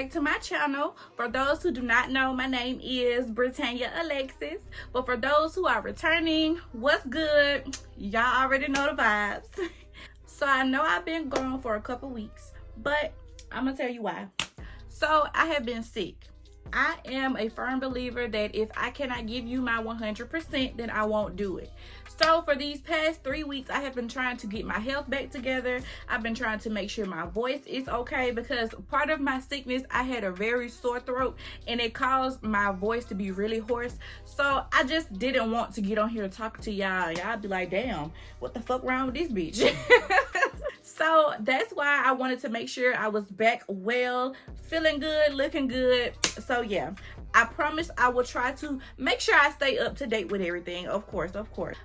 back to my channel. For those who do not know, my name is Britannia Alexis. But for those who are returning, what's good? Y'all already know the vibes. So I know I've been gone for a couple weeks, but I'm gonna tell you why. So I have been sick. I am a firm believer that if I cannot give you my 100%, then I won't do it. So for these past 3 weeks, I have been trying to get my health back together. I've been trying to make sure my voice is okay, because part of my sickness, I had a very sore throat and it caused my voice to be really hoarse. So I just didn't want to get on here and talk to y'all. Y'all be like, damn, what the fuck wrong with this bitch? So that's why I wanted to make sure I was back well, feeling good, looking good. So yeah, I promise I will try to make sure I stay up to date with everything, of course.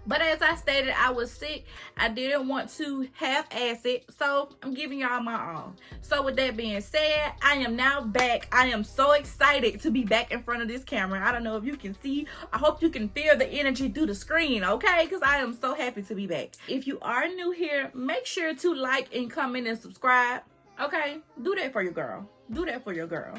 But as I stated, I was sick. I didn't want to half-ass it, so I'm giving y'all my all. So with that being said, I am now back. I am so excited to be back in front of this camera. I don't know if you can see. I hope you can feel the energy through the screen, okay? Because I am so happy to be back. If you are new here, make sure to like and comment and subscribe. Okay, do that for your girl. Do that for your girl.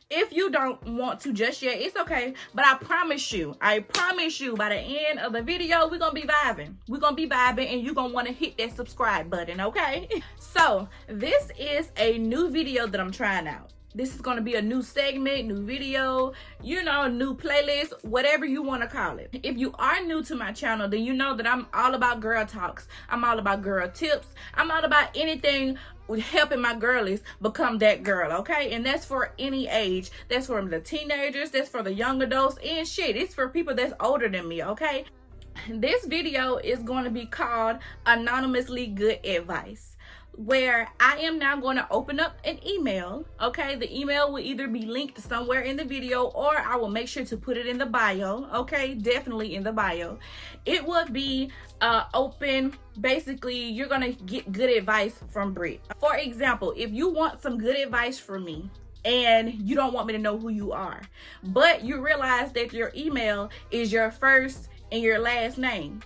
If you don't want to just yet, it's okay. But I promise you, by the end of the video, we're gonna be vibing. We're gonna be vibing, and you're gonna want to hit that subscribe button, okay? So this is a new video that I'm trying out. This is going to be a new segment, new video, you know, new playlist, whatever you want to call it. If you are new to my channel, then you know that I'm all about girl talks. I'm all about girl tips. I'm all about anything with helping my girlies become that girl, okay? And that's for any age. That's for the teenagers. That's for the young adults. And shit, it's for people that's older than me, okay? This video is going to be called Anonymously Good Advice, where I am now going to open up an email, okay? The email will either be linked somewhere in the video, or I will make sure to put it in the bio, okay? Definitely in the bio. It will be open. Basically, you're gonna get good advice from Brit. For example, if you want some good advice from me, and you don't want me to know who you are, but you realize that your email is your first and your last name,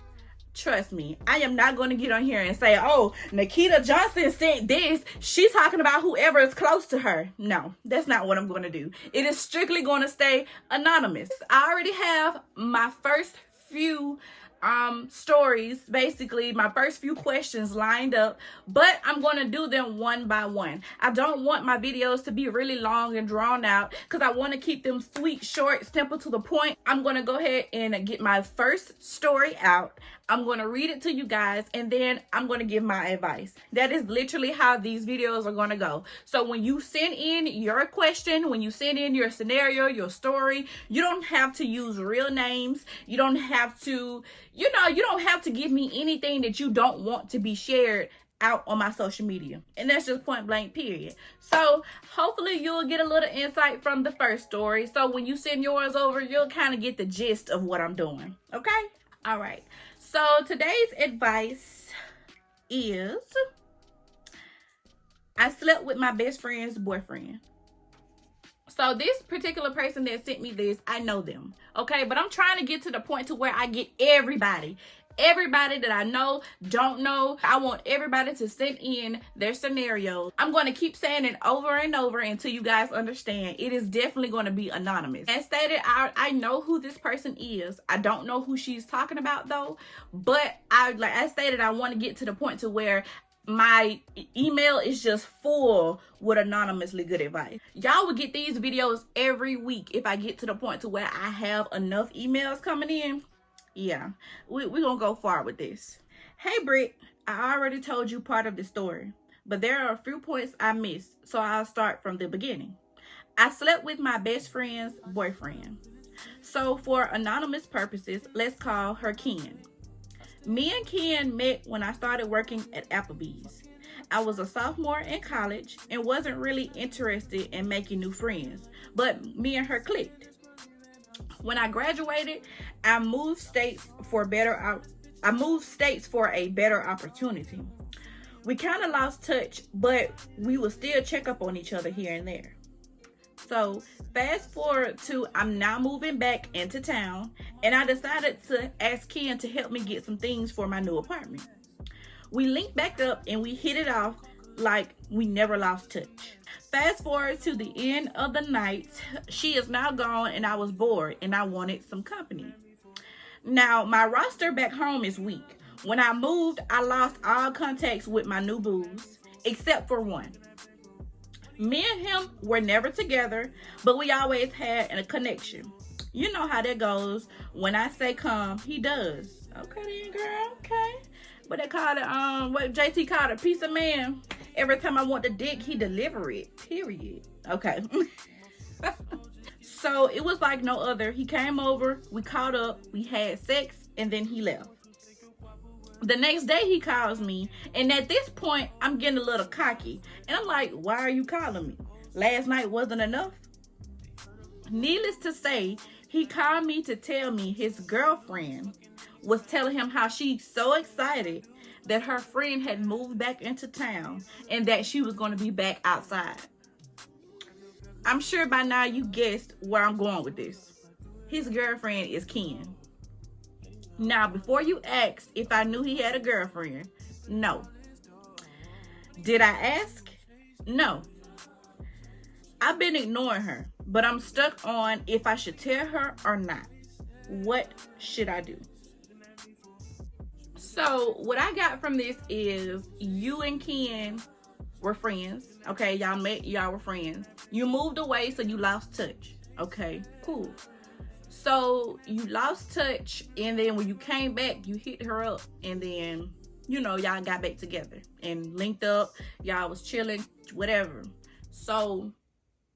trust me, I am not going to get on here and say, oh, Nikita Johnson sent this. She's talking about whoever is close to her. No, that's not what I'm going to do. It is strictly going to stay anonymous. I already have my first few stories, basically my first few questions lined up, but I'm going to do them one by one. I don't want my videos to be really long and drawn out, because I want to keep them sweet, short, simple, to the point. I'm going to go ahead and get my first story out. I'm going to read it to you guys, and then I'm going to give my advice. That is literally how these videos are going to go. So when you send in your question, when you send in your scenario, your story, you don't have to use real names. You don't have to, you don't have to give me anything that you don't want to be shared out on my social media. And that's just point blank, period. So hopefully you'll get a little insight from the first story. So when you send yours over, you'll kind of get the gist of what I'm doing. Okay? All right. So today's advice is, I slept with my best friend's boyfriend. So this particular person that sent me this, I know them, okay? But I'm trying to get to the point to where I get everybody that I know, don't know. I want everybody to send in their scenarios. I'm going to keep saying it over and over until you guys understand. It is definitely going to be anonymous. As stated, I know who this person is. I don't know who she's talking about though, but like I stated, I want to get to the point to where my email is just full with anonymously good advice. Y'all will get these videos every week if I get to the point to where I have enough emails coming in. Yeah, we're gonna go far with this. Hey Britt, I already told you part of the story, but there are a few points I missed, so I'll start from the beginning. I slept with my best friend's boyfriend. So for anonymous purposes, let's call her Ken. Me and Ken met when I started working at Applebee's. I was a sophomore in college and wasn't really interested in making new friends, but me and her clicked. When I graduated, I moved states for a better opportunity. We kind of lost touch, but we would still check up on each other here and there. So fast forward to I'm now moving back into town, and I decided to ask Ken to help me get some things for my new apartment. We linked back up and we hit it off like we never lost touch. Fast forward to the end of the night. She is now gone and I was bored and I wanted some company. Now, my roster back home is weak. When I moved, I lost all contacts with my new boos, except for one. Me and him were never together, but we always had a connection. You know how that goes. When I say come, he does. Okay then, girl, okay. But they call it, what JT called a piece of man. Every time I want the dick, he deliver it, period. Okay. So it was like no other. He came over, we caught up, we had sex, and then he left. The next day he calls me, and at this point, I'm getting a little cocky. And I'm like, why are you calling me? Last night wasn't enough? Needless to say, he called me to tell me his girlfriend was telling him how she's so excited that her friend had moved back into town and that she was going to be back outside. I'm sure by now you guessed where I'm going with this. His girlfriend is Ken. Now, before you ask if I knew he had a girlfriend, no. Did I ask? No. I've been ignoring her, but I'm stuck on if I should tell her or not. What should I do? So, what I got from this is you and Ken were friends. Okay, y'all met, y'all were friends. You moved away, so you lost touch. Okay, cool. So you lost touch, and then when you came back, you hit her up, and then, you know, y'all got back together and linked up. Y'all was chilling, whatever. So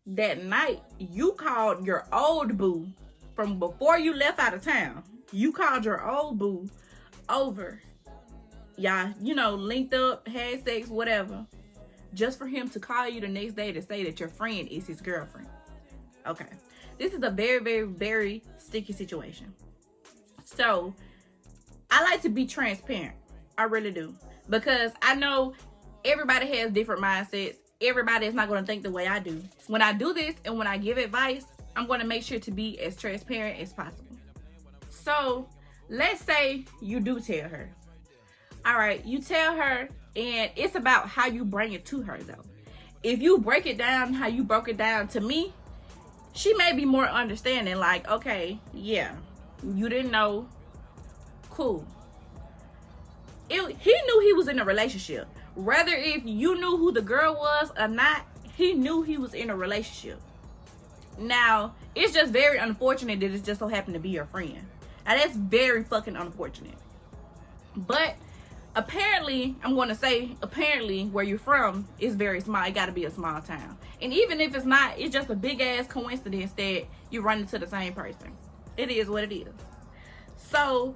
that night, you called your old boo from before you left out of town. You called your old boo over. Y'all, you know, linked up, had sex, whatever, just for him to call you the next day to say that your friend is his girlfriend. Okay. This is a very, very, very sticky situation. So, I like to be transparent. I really do. Because I know everybody has different mindsets. Everybody is not going to think the way I do. When I do this and when I give advice, I'm going to make sure to be as transparent as possible. So, let's say you do tell her. All right, you tell her, and it's about how you bring it to her, though. If you break it down how you broke it down to me, she may be more understanding, like, okay, yeah, you didn't know, cool. He knew he was in a relationship. Whether if you knew who the girl was or not, he knew he was in a relationship. Now, it's just very unfortunate that it just so happened to be your friend. Now, that's very fucking unfortunate. But apparently, I'm going to say, apparently, where you're from is very small. It got to be a small town. And even if it's not, it's just a big-ass coincidence that you run into the same person. It is what it is. So,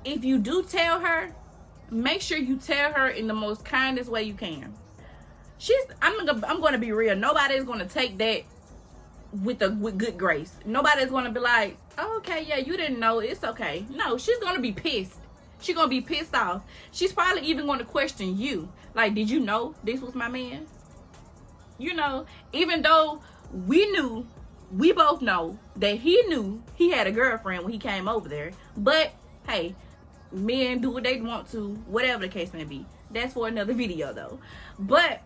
if you do tell her, make sure you tell her in the most kindest way you can. I'm going to be real. Nobody is going to take that with good grace. Nobody's going to be like, oh, okay, yeah, you didn't know. It's okay. No, she's going to be pissed. She's going to be pissed off. She's probably even going to question you. Like, did you know this was my man? You know, even though we both know that he knew he had a girlfriend when he came over there. But, hey, men do what they want to, whatever the case may be. That's for another video, though. But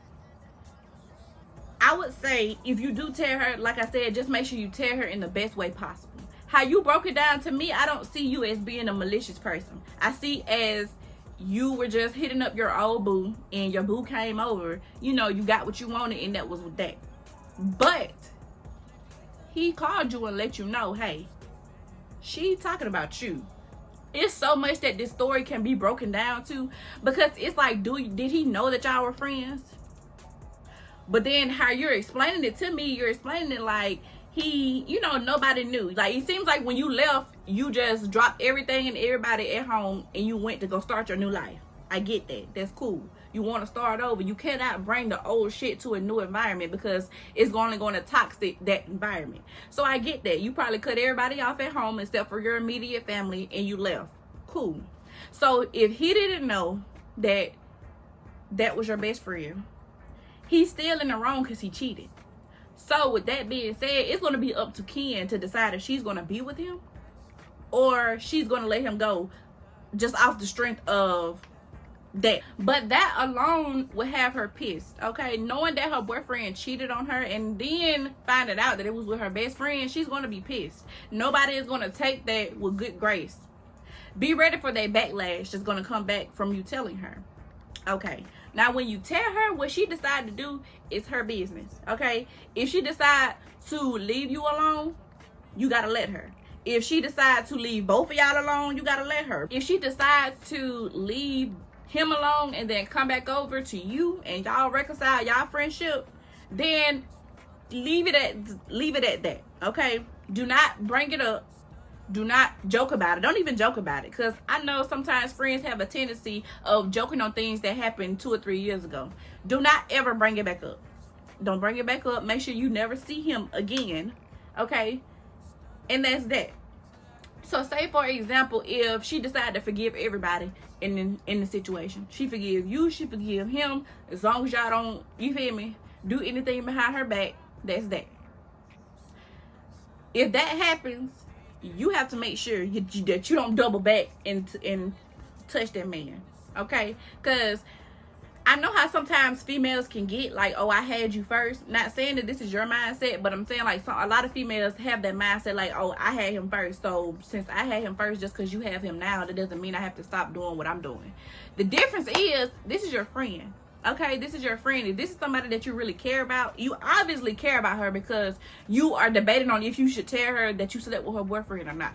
I would say, if you do tell her, like I said, just make sure you tell her in the best way possible. How you broke it down to me, I don't see you as being a malicious person. I see as you were just hitting up your old boo and your boo came over. You know, you got what you wanted and that was with that. But he called you and let you know, hey, she talking about you. It's so much that this story can be broken down to, because it's like, did he know that y'all were friends? But then how you're explaining it to me, you're explaining it like nobody knew. Like, it seems like when you left, you just dropped everything and everybody at home and you went to go start your new life. I get that. That's cool. You want to start over. You cannot bring the old shit to a new environment because it's only going to toxic that environment. So I get that. You probably cut everybody off at home except for your immediate family and you left. Cool. So if he didn't know that that was your best friend, he's still in the wrong because he cheated. So with that being said, it's going to be up to Ken to decide if she's going to be with him or she's going to let him go just off the strength of But that alone would have her pissed, okay? Knowing that her boyfriend cheated on her and then finding out that it was with her best friend, she's going to be pissed. Nobody is going to take that with good grace. Be ready for that backlash that's going to come back from you telling her. Okay, now when you tell her what she decided to do, it's her business, okay? If she decides to leave you alone, you got to let her. If she decides to leave both of y'all alone, you got to let her. If she decides to leave him alone and then come back over to you and y'all reconcile y'all friendship, then leave it at that, okay? Do not bring it up. Do not joke about it. Don't even joke about it, because I know sometimes friends have a tendency of joking on things that happened 2 or 3 years ago. Do not ever bring it back up. Don't bring it back up. Make sure you never see him again, okay? And that's that. So say, for example, if she decided to forgive everybody in the situation, she forgive you, she forgive him, as long as y'all don't, you feel me, do anything behind her back, that's that. If that happens, you have to make sure that you don't double back and touch that man, okay? Because I know how sometimes females can get like, oh, I had you first. Not saying that this is your mindset, but I'm saying like a lot of females have that mindset like, oh, I had him first. So since I had him first, just because you have him now, that doesn't mean I have to stop doing what I'm doing. The difference is, this is your friend, okay? This is your friend. If this is somebody that you really care about, you obviously care about her, because you are debating on if you should tell her that you slept with her boyfriend or not.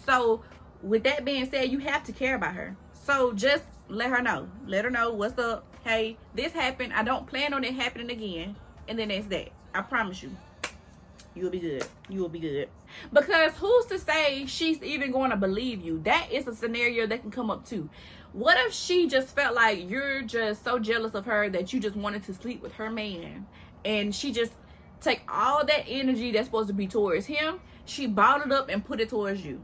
So with that being said, you have to care about her. So just let her know. Let her know what's up. Hey, this happened. I don't plan on it happening again. And then that's that. I promise you. You'll be good. You will be good. Because who's to say she's even going to believe you? That is a scenario that can come up too. What if she just felt like you're just so jealous of her that you just wanted to sleep with her man, and she just take all that energy that's supposed to be towards him, she bottled up and put it towards you?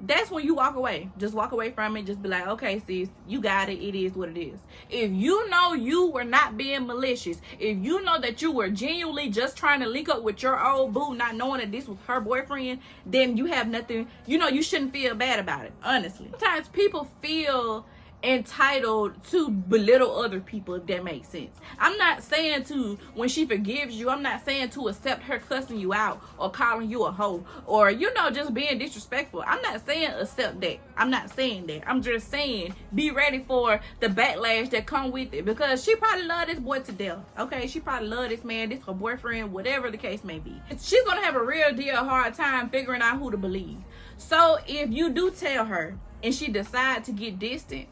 That's when you walk away. Just walk away from it. Just be like, okay, sis, you got it. It is what it is. If you know you were not being malicious, if you know that you were genuinely just trying to link up with your old boo, not knowing that this was her boyfriend, then you have nothing, you know, you shouldn't feel bad about it, honestly. Sometimes people feel entitled to belittle other people, if that makes sense. I'm not saying to, when she forgives you, I'm not saying to accept her cussing you out or calling you a hoe or, you know, just being disrespectful. I'm not saying accept that. I'm not saying that. I'm just saying be ready for the backlash that come with it, because she probably love this boy to death, okay? She probably love this man, this her boyfriend, whatever the case may be. She's gonna have a real deal hard time figuring out who to believe. So if you do tell her and she decides to get distant,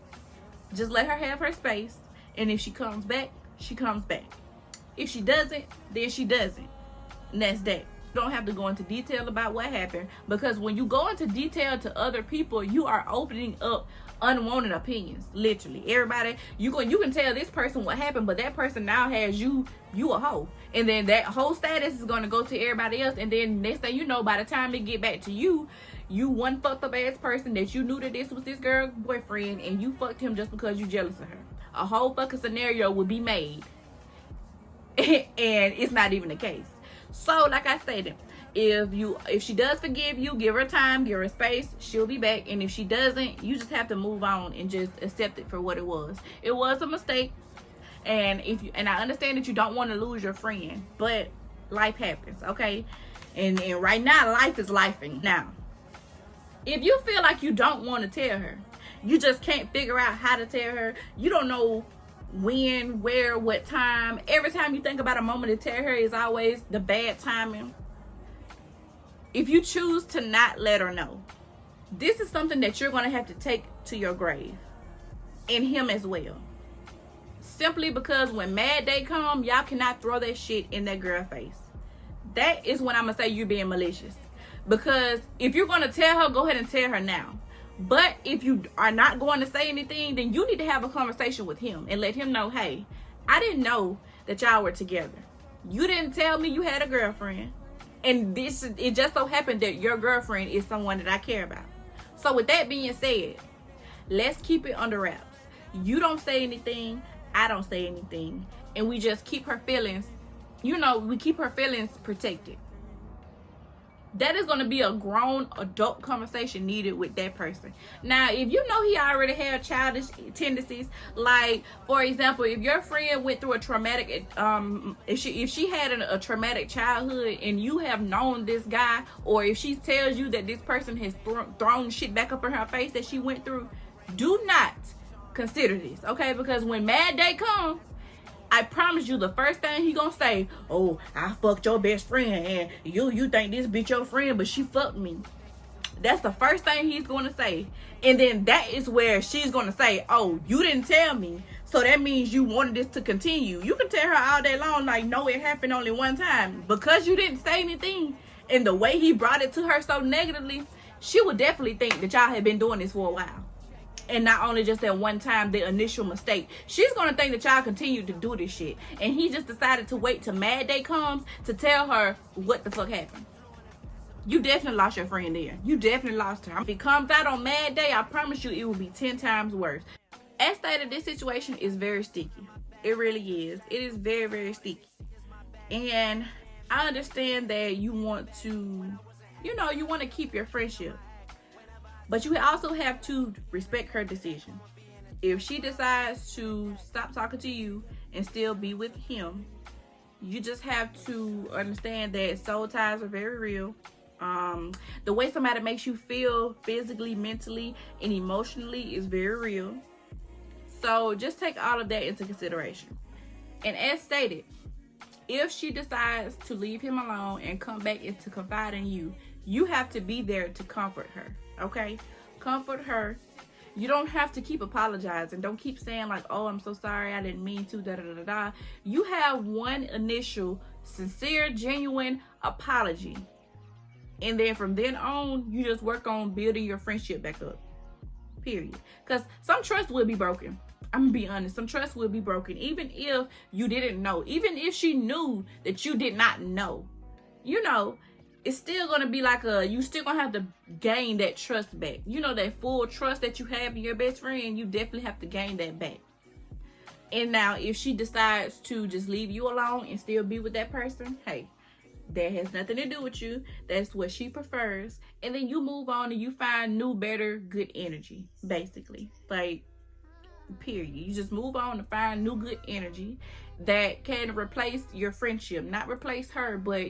just let her have her space, and if she comes back, she comes back. If she doesn't, then she doesn't. And that's that. You don't have to go into detail about what happened, because when you go into detail to other people, you are opening up unwanted opinions. Literally, everybody, you can tell this person what happened, but that person now has you a hoe, and then that whole status is going to go to everybody else, and then next thing you know, by the time it get back to you, you one fucked up ass person that you knew that this was this girl's boyfriend, and you fucked him just because you jealous of her. A whole fucking scenario would be made and it's not even the case. So like I stated, if she does forgive you, give her time, give her space, she'll be back. And if she doesn't, you just have to move on and just accept it for what it was. It was a mistake, and I understand that you don't want to lose your friend, but life happens, okay? And right now, life is lifing. Now, if you feel like you don't want to tell her, you just can't figure out how to tell her, you don't know when, where, what time, every time you think about a moment to tell her is always the bad timing. If you choose to not let her know, this is something that you're going to have to take to your grave, and him as well. Simply because when mad day come, y'all cannot throw that shit in that girl's face. That is when I'm going to say you're being malicious. Because if you're going to tell her, go ahead and tell her now. But if you are not going to say anything, then you need to have a conversation with him and let him know, hey, I didn't know that y'all were together. You didn't tell me you had a girlfriend. And it just so happened that your girlfriend is someone that I care about. So with that being said, let's keep it under wraps. You don't say anything, I don't say anything. And we just keep her feelings, we keep her feelings protected. That is going to be a grown adult conversation needed with that person. Now, if you know he already had childish tendencies, like for example, if your friend went through a traumatic if she had a traumatic childhood and you have known this guy, or if she tells you that this person has thrown shit back up in her face that she went through, do not consider this, okay? Because when mad day comes, I promise you, the first thing he gonna say, oh, I fucked your best friend, and you think this bitch your friend, but she fucked me. That's the first thing he's gonna say. And then that is where she's gonna say, oh, you didn't tell me, so that means you wanted this to continue. You can tell her all day long, like, no, it happened only one time. Because you didn't say anything, and the way he brought it to her so negatively, she would definitely think that y'all had been doing this for a while. And not only just that one time, the initial mistake. She's going to think that y'all continued to do this shit. And he just decided to wait till mad day comes to tell her what the fuck happened. You definitely lost your friend there. You definitely lost her. If it comes out on mad day, I promise you it will be 10 times worse. As stated, this situation is very sticky. It really is. It is very, very sticky. And I understand that you want to, you want to keep your friendship. But you also have to respect her decision. If she decides to stop talking to you and still be with him, you just have to understand that soul ties are very real. The way somebody makes you feel physically, mentally, and emotionally is very real. So just take all of that into consideration. And as stated, if she decides to leave him alone and come back and to confide in you, you have to be there to comfort her. Okay, comfort her. You don't have to keep apologizing. Don't keep saying like, oh, I'm so sorry, I didn't mean to, da da da da. You have one initial sincere, genuine apology, and then from then on, you just work on building your friendship back up, period. Because some trust will be broken. I'm gonna be honest, some trust will be broken, even if you didn't know, even if she knew that you did not know, it's still gonna be like you still gonna have to gain that trust back. That full trust that you have in your best friend, you definitely have to gain that back. And now if she decides to just leave you alone and still be with that person, hey, that has nothing to do with you. That's what she prefers. And then you move on and you find new, better, good energy, basically. Like, period. You just move on to find new, good energy that can replace your friendship. Not replace her, but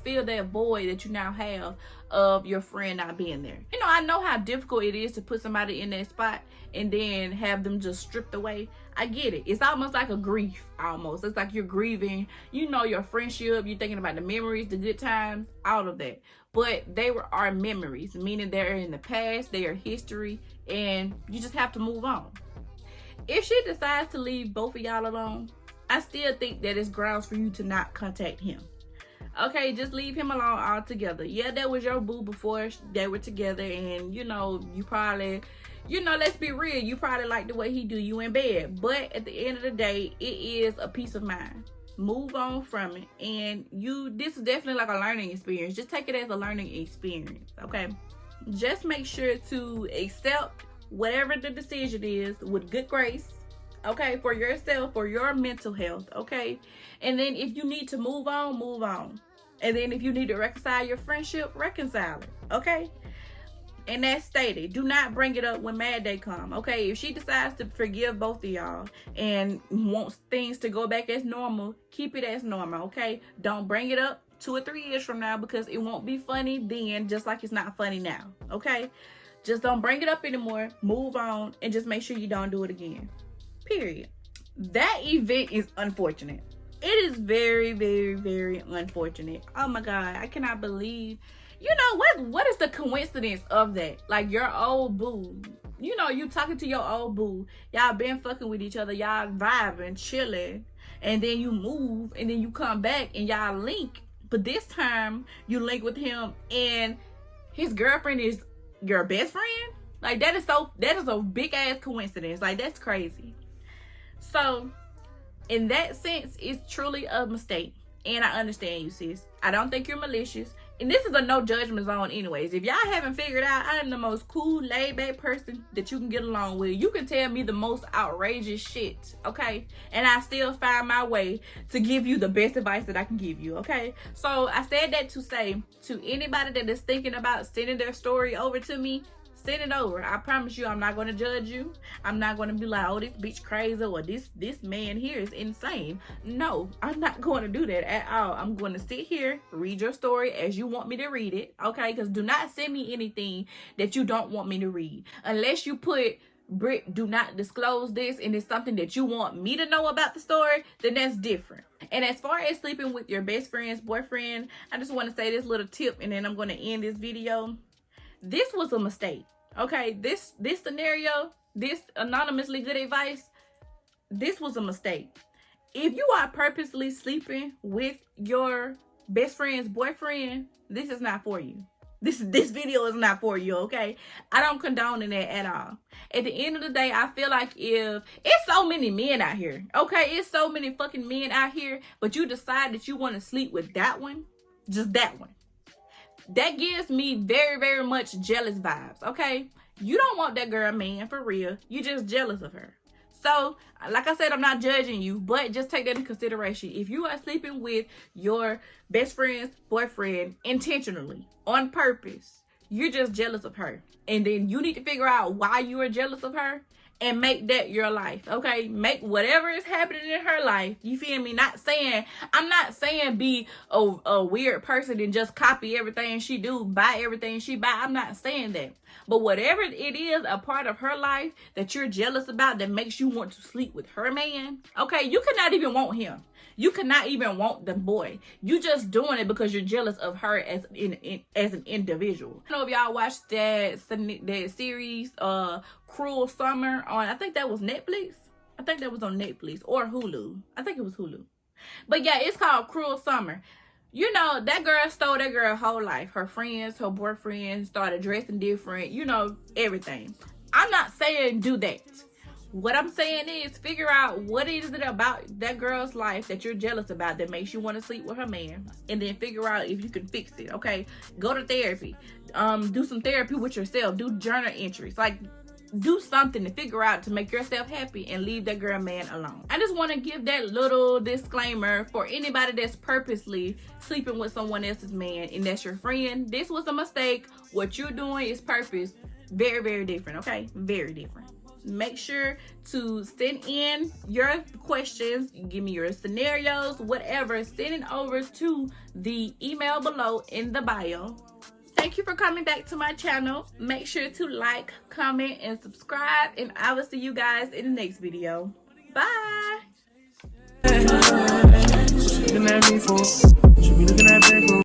fill that void that you now have of your friend not being there. I know how difficult it is to put somebody in that spot and then have them just stripped away. I get it. It's almost like a grief, almost. It's like you're grieving, your friendship, you're thinking about the memories, the good times, all of that. But are memories, meaning they're in the past, they are history, and you just have to move on. If she decides to leave both of y'all alone, I still think that it's grounds for you to not contact him. Okay, just leave him alone altogether. Yeah, that was your boo before they were together, and you probably, let's be real, you probably like the way he do you in bed. But at the end of the day, it is a peace of mind. Move on from it, and this is definitely like a learning experience. Just take it as a learning experience, okay? Just make sure to accept whatever the decision is with good grace, okay, for yourself, for your mental health, okay? And then if you need to move on, move on. And then if you need to reconcile your friendship, reconcile it, okay? And that's stated. Do not bring it up when mad day come, okay? If she decides to forgive both of y'all and wants things to go back as normal, keep it as normal, okay? Don't bring it up 2 or 3 years from now, because it won't be funny then, just like it's not funny now, okay? Just don't bring it up anymore. Move on, and just make sure you don't do it again. Period. That event is unfortunate. It is very, very, very unfortunate. Oh my God, I cannot believe. What is the coincidence of that? Like, your old boo. You talking to your old boo. Y'all been fucking with each other. Y'all vibing, chilling. And then you move, and then you come back, and y'all link. But this time, you link with him, and his girlfriend is your best friend. Like, that is a big ass coincidence. Like, that's crazy. So in that sense, it's truly a mistake, and I understand you, sis. I don't think you're malicious, And this is a no judgment zone anyways. If y'all haven't figured out, I am the most cool, laid back person that you can get along with. You can tell me the most outrageous shit, okay? And I still find my way to give you the best advice that I can give you, okay? So I said that to say to anybody that is thinking about sending their story over to me, send it over. I promise you I'm not going to judge you. I'm not going to be like, oh, this bitch crazy, or this man here is insane. No, I'm not going to do that at all. I'm going to sit here, read your story as you want me to read it, okay? Because do not send me anything that you don't want me to read. Unless you put, Brit, do not disclose this, and it's something that you want me to know about the story, then that's different. And as far as sleeping with your best friend's boyfriend, I just want to say this little tip, and then I'm going to end this video. This was a mistake, okay? This scenario, this anonymously good advice, this was a mistake. If you are purposely sleeping with your best friend's boyfriend, this is not for you. This video is not for you, okay? I don't condone that at all. At the end of the day, I feel like if it's so many men out here, okay? It's so many fucking men out here, but you decide that you want to sleep with that one, just that one. That gives me very, very much jealous vibes, okay? You don't want that girl, man, for real. You just jealous of her. So, like I said, I'm not judging you, but just take that into consideration. If you are sleeping with your best friend's boyfriend intentionally, on purpose, you're just jealous of her. And then you need to figure out why you are jealous of her and make that your life, okay? Make whatever is happening in her life, you feel me? I'm not saying be a weird person and just copy everything she do, buy everything she buy. I'm not saying that. But whatever it is, a part of her life that you're jealous about that makes you want to sleep with her man, okay? You cannot even want him. You cannot even want the boy. You just doing it because you're jealous of her as an individual. I don't know if y'all watched that series, Cruel Summer on, I think that was Netflix. I think that was on Netflix or Hulu. I think it was Hulu. But yeah, it's called Cruel Summer. You know, that girl stole that girl's whole life. Her friends, her boyfriend started dressing different, you know, everything. I'm not saying do that. What I'm saying is figure out what is it about that girl's life that you're jealous about that makes you want to sleep with her man, and then figure out if you can fix it, okay? Go to therapy. Do some therapy with yourself. Do journal entries. Like, do something to figure out to make yourself happy and leave that girl man alone. I just want to give that little disclaimer for anybody that's purposely sleeping with someone else's man and that's your friend. This was a mistake. What you're doing is purpose. Very, very different, okay? Very different. Make sure to send in your questions, give me your scenarios, whatever. Send it over to the email below in the bio. Thank you for coming back to my channel. Make sure to like, comment, and subscribe, and I will see you guys in the next video. Bye.